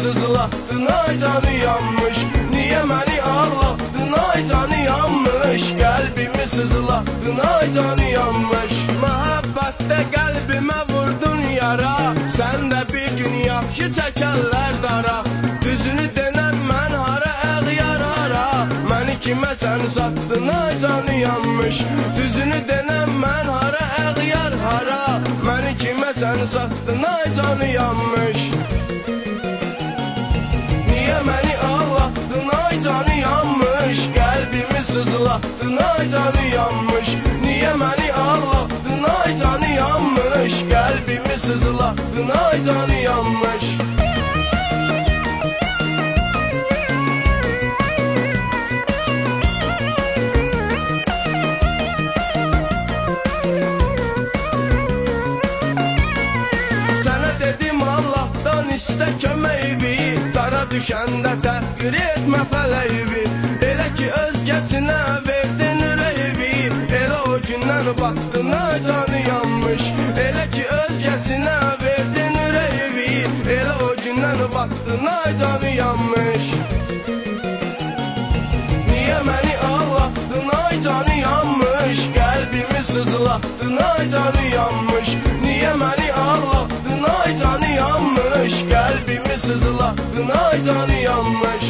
sızladın ay canı yanmış? Niye beni ağladın ay canı yanmış? Kalbimi sızladın ay canı yanmış. Muhabbette kalbime vurdun yara, sen de bir gün yaxşı çekerler dara. Düzünü denen mən hara əğyar hara, məni kimə sən satdın ay canı yanmış? Düzünü denen mən hara əğyar hara, məni kimə sən satdın ay canı yanmış? Niye beni ağlattın ay canı yanmış? Kalbimi sızladın ay canı yanmış. Niye beni ağlattın ay canı yanmış? Kalbimi sızladın ay canı yanmış. Sana dedim Allah'tan iste kömeği, dara düşəndə təhqir etmə fələyi. Elə ki özgəsinə verdin ürəyi, elə o gündən baxdın ay canı yanmış. Elə ki özgəsinə verdin ürəyi, elə o gündən baxdın ay canı yanmış. Niye beni ağlattın ay canı yanmış? Kalbimi sızladın ay canı yanmış. Niye beni ağlattın ay canı yanmış? Kalbimi sızladın ay canı yanmış.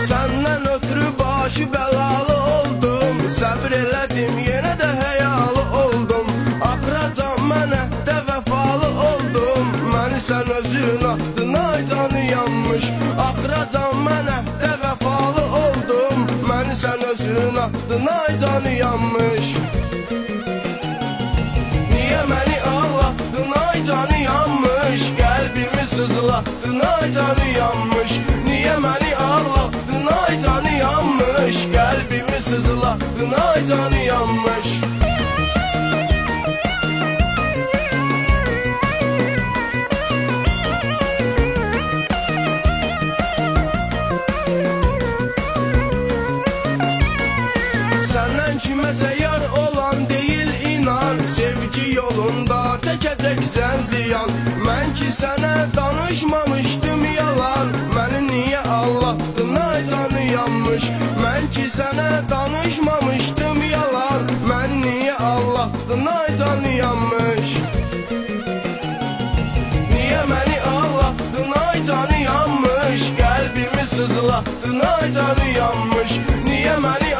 Senden ötürü başı belalı oldum, səbr elədim yenə də həyalı oldum. Axıracan mənə də vəfalı oldum, məni sən özün atdın ay canı yanmış. Axıracan mənə də vəfalı oldum, məni sən özün atdın ay canı yanmış. Niye beni ağlattın ay canı yanmış? Kalbimi sızladın ay canı yanmış. Niye beni ağlattın ay canı yanmış? Kalbimi sızladın ay canı yanmış. Senden kiməsə yar olan değil inan, sevgi yolunda çəkəcəksən ziyan. Mən ki sənə danışmamışdım yalan, məni niyə ağlattın ay canı yanmış? Mən ki sənə danışmamışdım yalan, mən niyə ağlattın ay canı yanmış? Niye beni ağlattın ay canı yanmış? Kalbimi sızladın ay canı yanmış. Niye beni